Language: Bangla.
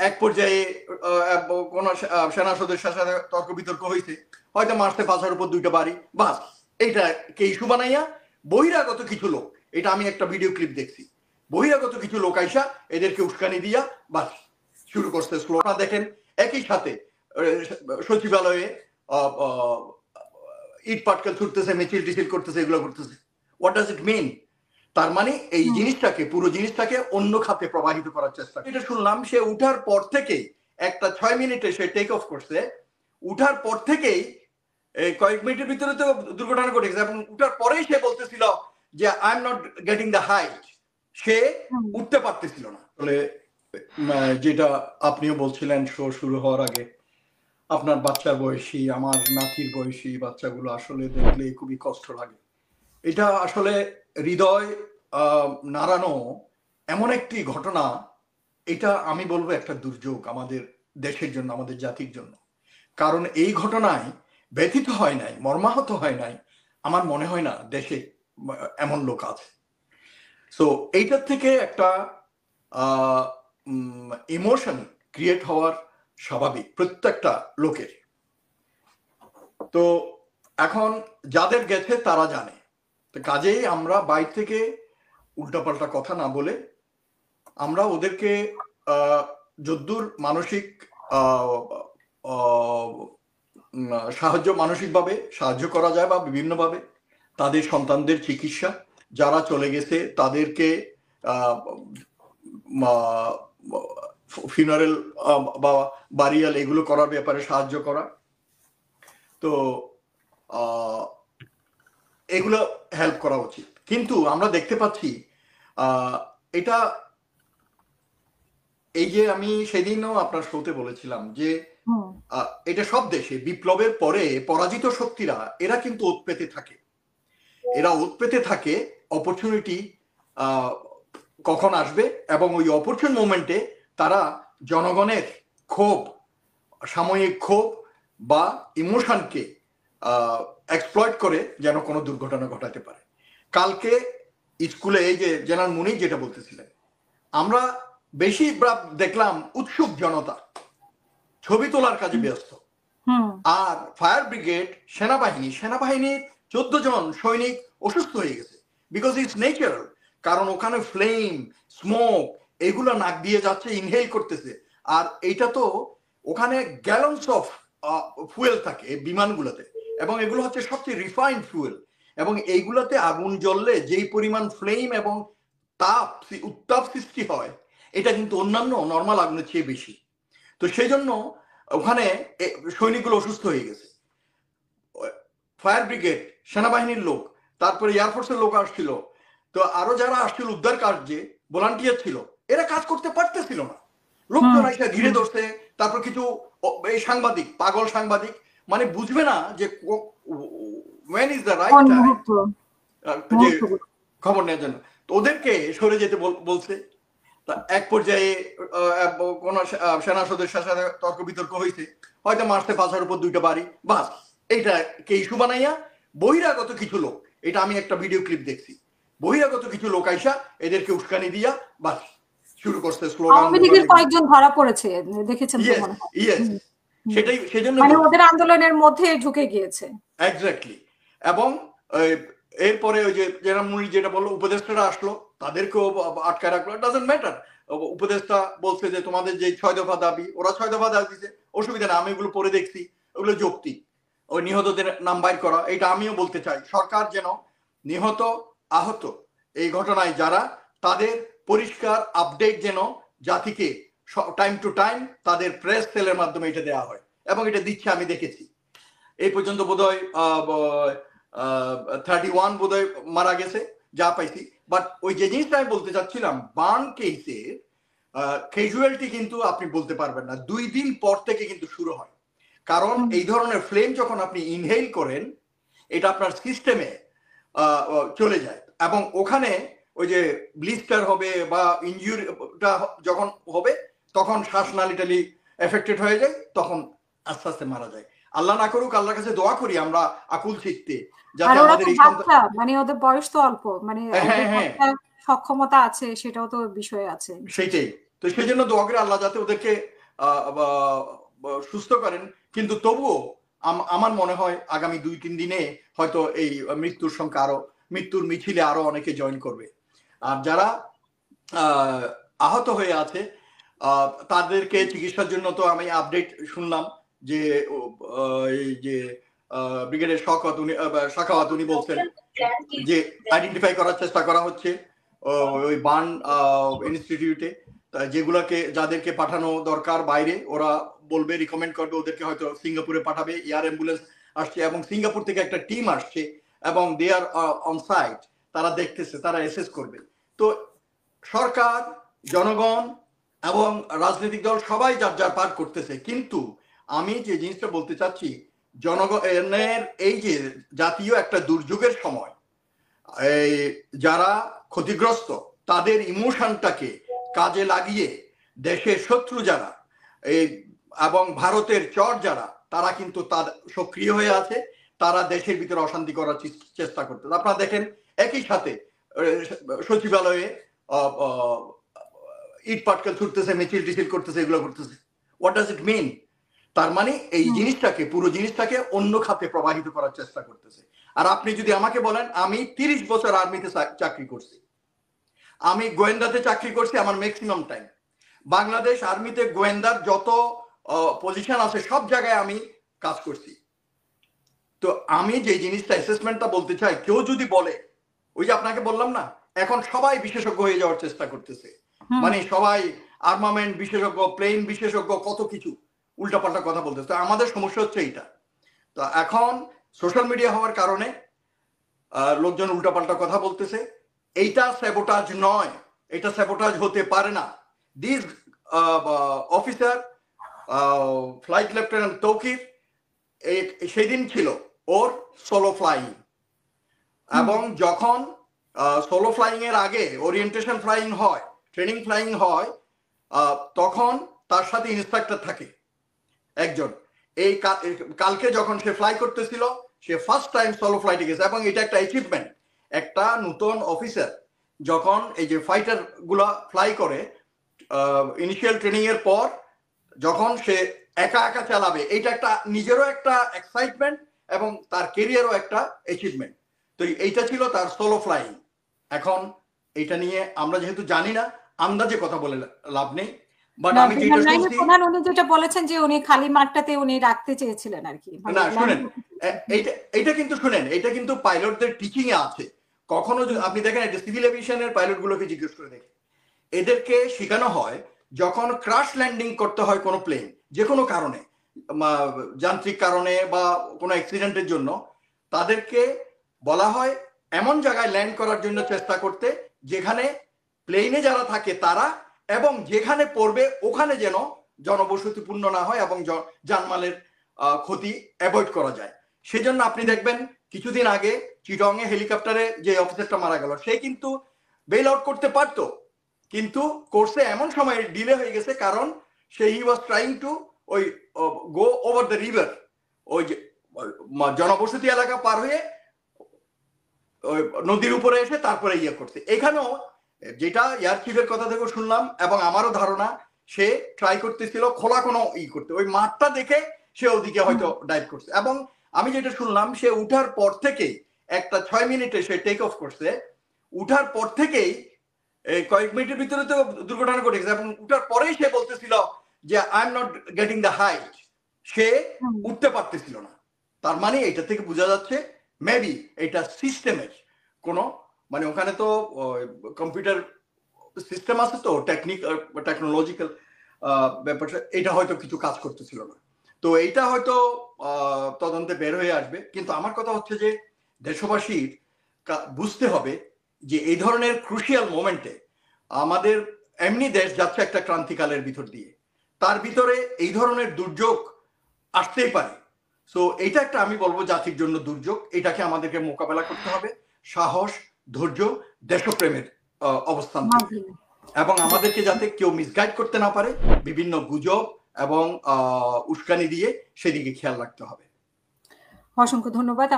এক পর্যায়ে কোন সেনা সদস্যের সাথে তর্ক বিতর্ক হয়েছে, হয়তো মারতে পাশার উপর দুইটা বাড়ি, বাস এইটাকে ইস্যু বানাইয়া বহিরাগত কিছু লোক, এটা আমি একটা ভিডিও ক্লিপ দেখছি, বহিরাগত কিছু লোক আইসা এদেরকে উস্কানি দিয়া বাস শুরু করছে স্লোগান। দেখেন একই সাথে সচিবালয়ে ইট পাটকেল ছুটতেছে, মিছিল টিছিল করতেছে, এগুলো করতেছে। হোয়াট ডাজ ইট মিন? তার মানে এই জিনিসটাকে, পুরো জিনিসটাকে অন্য খাতে প্রবাহিত করার চেষ্টা। এটা শুনলাম সে উঠার পর থেকেই একটা 6 মিনিটে সে টেক অফ করছে, উঠার পর থেকেই কয়েক মিনিটের ভিতরে তো দুর্ঘটনা ঘটে গেছে, এবং উঠার পরেই সে বলতেছিল যে I am not getting the height, সে উঠতে পারতেছিল না। বলে যেটা আপনিও বলছিলেন শো শুরু হওয়ার আগে, আপনার বাচ্চার বয়সী, আমার নাতির বয়সী বাচ্চাগুলো আসলে দেখলে খুবই কষ্ট লাগে। এটা আসলে হৃদয় নাড়ানো এমন একটি ঘটনা, এটা আমি বলবো একটা দুর্যোগ আমাদের দেশের জন্য, আমাদের জাতির জন্য। কারণ এই ঘটনায় ব্যথিত হয় নাই, মর্মাহত হয় নাই, আমার মনে হয় না দেশে এমন লোক আছে। সো এইটার থেকে একটা ইমোশন ক্রিয়েট হওয়ার স্বাভাবিক প্রত্যেকটা লোকের। তো এখন যাদের গেছে তারা জানে, তো কাজেই আমরা বাইরে থেকে উল্টাপাল্টা কথা না বলে আমরা ওদেরকে যদ্দূর মানসিক সাহায্য, মানসিকভাবে সাহায্য করা যায় বা বিভিন্নভাবে তাদের সন্তানদের চিকিৎসা, যারা চলে গেছে তাদেরকে ফিনারেল বা বারিয়াল এগুলো করার ব্যাপারে সাহায্য করা, তো এগুলো হেল্প করা উচিত। কিন্তু আমরা দেখতে পাচ্ছি এটা, এই যে আমি সেদিনও আপনার শোতে বলেছিলাম যে এটা সব দেশে বিপ্লবের পরে পরাজিত শক্তিরা এরা কিন্তু ওত পেতে থাকে, এরা ওত পেতে থাকে অপরচুনিটি কখন আসবে, এবং ওই অপরচুন মোমেন্টে তারা জনগণের ক্ষোভ, সাময়িক ক্ষোভ বা ইমোশনকে এক্সপ্লয়েট করে যেন কোনো দুর্ঘটনা ঘটাতে পারে। কালকে স্কুলে এই যে জেনারেল মুনির যেটা বলতেছিলেন, আমরা বেশি দেখলাম উৎসুক জনতা ছবি তোলার কাজে ব্যস্ত, আর ফায়ার ব্রিগেড, সেনাবাহিনীর 14 জন সৈনিক অসুস্থ হয়ে গেছে, বিকজ ইটস ন্যাচারাল। কারণ ওখানে ফ্লেম, স্মোক এগুলো নাক দিয়ে যাচ্ছে, ইনহেল করতেছে, আর এইটা তো ওখানে গ্যালনস অফ ফুয়েল থাকে বিমানগুলোতে, এবং এগুলো হচ্ছে সবচেয়ে রিফাইন্ড ফুয়েল, এবং এইগুলোতে আগুন জ্বললে যেই পরিমাণ ফ্লেম এবং উত্তাপ সৃষ্টি হয়, এটা কিন্তু অন্যান্য নর্মাল আগুনের চেয়ে বেশি। তো সেই জন্য ওখানে সৈনিকগুলো অসুস্থ হয়ে গেছে। ফায়ার ব্রিগেড, সেনাবাহিনীর লোক, তারপরে এয়ারফোর্সের লোক আসছিল, তো আরো যারা আসছিল উদ্ধার কার্যে ভলান্টিয়ার ছিল, এরা কাজ করতে পারতেছিল না, লোকজন এসে ঘিরে ধরছে। তারপর কিছু এই সাংবাদিক, পাগল সাংবাদিক, মানে বুঝবে না যে when is the right time যে খবর নেওয়ার জন্য, তো ওদেরকে সরে যেতে বলছে। এক পর্যায়ে কোন সেনা সদস্যের সাথে তর্ক বিতর্ক হয়েছে, হয়তো মারতে পাশার উপর দুইটা বাড়ি, বাস এইটাকে ইস্যু বানাইয়া বহিরাগত কিছু লোক, এটা আমি একটা ভিডিও ক্লিপ দেখছি, বহিরাগত কিছু লোক আইসা এদেরকে উস্কানি দিয়া বাস শুরু করছে স্লোগান। কয়েকজন ধরা পড়েছে দেখেছেন তো মনে হয়? সেটাই, সেজন্য মানে ওদের আন্দোলনের মধ্যে ঢুকে গিয়েছে। এক্স্যাক্টলি। এবং এরপরে ওই যে জেনারেল মুনির যেটা বললো, উপদেষ্টারা আসলো, তাদেরকেও আটকায় রাখলো, ডাজন্ট ম্যাটার। উপদেষ্টা বলছে যে তোমাদের যে 6 দফা দাবি, ওরা 6 দফা দাবি দিচ্ছে, অসুবিধা না, আমি এগুলো পড়ে দেখছি, ওগুলো যৌক্তিক। ওই নিহতদের নাম বাইর করা, এটা আমিও বলতে চাই, সরকার যেন নিহত আহত এই ঘটনায় যারা, তাদের পরিষ্কার আপডেট যেন জাতিকে টাইম টু টাইম তাদের প্রেস সেলের মাধ্যমে এটা দেওয়া হয়, এবং এটা দিচ্ছে, আমি দেখেছি। এই পর্যন্ত বোধহয় 31 বোধহয় মারা গেছে যা পাইছি। বাট ওই যে জিনিসটা আমি বলতে চাচ্ছিলাম, বার্ন কেসের ক্যাজুয়ালিটি কিন্তু আপনি বলতে পারবেন না, 2 দিন পর থেকে কিন্তু শুরু হয়। কারণ এই ধরনের ফ্লেম যখন আপনি ইনহেল করেন, এটা আপনার সিস্টেমে চলে যায়, এবং ওখানে ওই যে ব্লিস্টার হবে বা ইনজুরিটা যখন হবে, তখন শ্বাসনালীটালি এফেক্টেড হয়ে যায়, তখন আস্তে আস্তে মারা যায়। আল্লাহ না করুক, আল্লাহর কাছে দোয়া করি আমরা আকুল চিত্তে, যাতে আমাদের এই মানে ওদের বয়স তো অল্প, মানে সক্ষমতা আছে, সেটাও তো বিষয় আছে। সেটাই, তো সেই জন্য দোয়া করে আল্লাহ যাতে ওদেরকে সুস্থ করেন। কিন্তু তবুও আমার মনে হয় আগামী 2-3 দিনে হয়তো এই মৃত্যুর সংখ্যা মৃত্যুর মিছিলে আরো অনেকে জয়েন করবে। আর যারা আহত হয়ে আছে তাদেরকে চিকিৎসার জন্য তো আমি আপডেট শুনলাম যে এই যে ব্রিগেডের শাখাওয়াত উনি বলছেন যে আইডেন্টিফাই করার চেষ্টা করা হচ্ছে ওই বার্ন ইনস্টিটিউটে, যেগুলোকে যাদেরকে পাঠানো দরকার বাইরে ওরা বলবে, রিকমেন্ড করবে, ওদেরকে হয়তো সিঙ্গাপুরে পাঠাবে। এয়ার অ্যাম্বুলেন্স আসছে এবং সিঙ্গাপুর থেকে একটা টিম আসছে এবং দে আর অন সাইট, তারা দেখতেছে, তারা অ্যাসেস করবে। তো সরকার, জনগণ এবং রাজনৈতিক দল সবাই যার যার পাঠ করতেছে, কিন্তু আমি যে জিনিসটা বলতে চাচ্ছি, জনগণের এই যে জাতীয় একটা দুর্যোগের সময় এই যারা ক্ষতিগ্রস্ত তাদের ইমোশনটাকে কাজে লাগিয়ে দেশের শত্রু যারা এবং ভারতের চর যারা, তারা কিন্তু তার সক্রিয় হয়ে আছে, তারা দেশের ভিতরে অশান্তি করার চেষ্টা করতে। আপনারা দেখেন একই সাথে সচিবালয়ে ইট পাটকেল ছুটতেছে, মিছিল টিছিল করতেছে, এগুলো করতেছে। হোয়াট ডাজ ইট মিন? তার মানে এই জিনিসটাকে, পুরো জিনিসটাকে অন্য খাতে প্রবাহিত করার চেষ্টা করতেছে। আর আপনি যদি আমাকে বলেন, আমি 30 বছর আর্মিতে চাকরি করছি, আমি গোয়েন্দাতে চাকরি করছি আমার ম্যাক্সিমাম টাইম। বাংলাদেশ আর্মিতে গোয়েন্দার যত পজিশন আছে সব জায়গায় আমি কাজ করছি। তো আমি যে জিনিসটা অ্যাসেসমেন্টটা বলতে চাই, কেউ যদি বলে, ওই যে আপনাকে বললাম না, এখন সবাই বিশেষজ্ঞ হয়ে যাওয়ার চেষ্টা করতেছে, মানে সবাই আর্মামেন্ট বিশেষজ্ঞ, প্লেন বিশেষজ্ঞ, কত কিছু উল্টাপাল্টা কথা বলতেছে। তো আমাদের সমস্যা হচ্ছে এইটা। তো এখন সোশ্যাল মিডিয়া হওয়ার কারণে লোকজন উল্টাপাল্টা কথা বলতেছে। এইটা স্যাবোটাজ নয়, এটা স্যাবোটাজ হতে পারে না। This officer flight lieutenant Tauqir সেদিন ছিল ওর সোলো ফ্লাইং, এবং যখন সোলো ফ্লাইং এর আগে ওরিয়েন্টেশন ফ্লাইং হয়, ট্রেনিং ফ্লাইং হয়, তখন তার সাথে ইন্সট্রাক্টর থাকে একজন। এই কালকে যখন সে ফ্লাই করতেছিল, সে ফার্স্ট টাইম সোলো ফ্লাইটে গেছে, এবং এটা একটা অ্যাচিভমেন্ট। একটা নতুন অফিসার যখন এই যে ফাইটার গুলা ফ্লাই করে ইনিশিয়াল ট্রেনিং এর পর, যখন সে একা একা চালাবে, এটা একটা নিজেরও একটা এক্সাইটমেন্ট এবং তার কেরিয়ারও একটা অ্যাচিভমেন্ট। তো এইটা ছিল তার সোলো ফ্লাইং। এখন এটা নিয়ে আমরা যেহেতু জানি না, আন্দাজে কথা বলে লাভ নেই। বাট আমি উনি যেটা বলেছেন যে উনি খালি মাঠটাতে উনি রাখতে চেয়েছিলেন আর কি। না শুনেন, এইটা কিন্তু শুনেন, এটা কিন্তু পাইলটদের টিচিং এ আছে। কখনো যদি আপনি দেখেন, এটা সিভিল এভিয়েশনের পাইলট গুলোকে জিজ্ঞেস করে দেখেন, এদেরকে শেখানো হয় যখন ক্রাশ ল্যান্ডিং করতে হয় কোনো প্লেন, যে কোনো কারণে, যান্ত্রিক কারণে বা কোনো অ্যাক্সিডেন্টের জন্য, তাদেরকে বলা হয় এমন জায়গায় ল্যান্ড করার জন্য চেষ্টা করতে যেখানে প্লেনে যারা থাকে তারা, এবং যেখানে পড়বে ওখানে যেন জনবসতিপূর্ণ না হয় এবং জানমালের ক্ষতি অ্যাভয়েড করা যায়। সেজন্য আপনি দেখবেন কিছুদিন আগে চিটং এ হেলিকপ্টারে যে অফিসারটা মারা গেল, সে কিন্তু বেল আউট করতে পারতো, কিন্তু কোর্সে এমন সময় ডিলে হয়ে গেছে, কারণ সে হি ওয়াজ ট্রাইং টু ওই গো ওভার দ্য রিভার, ওই যে জনবসতি এলাকা পার হয়ে ওই নদীর উপরে এসে তারপরে ইয়ে করছে। এখানেও যেটা এয়ার চিফের কথা থেকে শুনলাম এবং আমারও ধারণা, সে ট্রাই করতেছিল খোলা কোনো করতে, ওই মাঠটা দেখে সে ওদিকে হয়তো ডাইভ করছে। এবং আমি যেটা শুনলাম, সে উঠার পর থেকেই একটা 6 মিনিটে সে টেক অফ করছে, উঠার পর থেকেই কয়েক মিনিটের ভিতরে তো দুর্ঘটনা ঘটে গেছে, এবং উঠার পরেই সে বলতেছিল যে I am not getting the height, সে উঠতে পারতেছিল না। তার মানে এটা থেকে বোঝা যাচ্ছে মেবি এটা সিস্টেমের কোনো, মানে ওখানে তো কম্পিউটার সিস্টেম আছে, তো টেকনোলজিক্যাল ব্যাপারটা, এটা হয়তো কিছু কাজ করতেছিল না। তো এইটা হয়তো তদন্তে বের হয়ে আসবে। কিন্তু আমার কথা হচ্ছে যে দেশবাসীর বুঝতে হবে যে এই ধরনের ক্রুশিয়াল মোমেন্টে আমাদের এমনি দেশ যাচ্ছে একটা ক্রান্তিকালের ভিতর দিয়ে, তার ভিতরে এই ধরনের দুর্যোগ আসতেই পারে। সো এটা একটা, আমি বলবো, জাতির জন্য দুর্যোগ। এটাকে আমাদেরকে মোকাবেলা করতে হবে সাহস, ধৈর্য, দেশপ্রেমের অবস্থান থেকে, এবং আমাদেরকে যাতে কেউ মিসগাইড করতে না পারে বিভিন্ন গুজব এবং উস্কানি দিয়ে, সেদিকে খেয়াল রাখতে হবে। অসংখ্য ধন্যবাদ।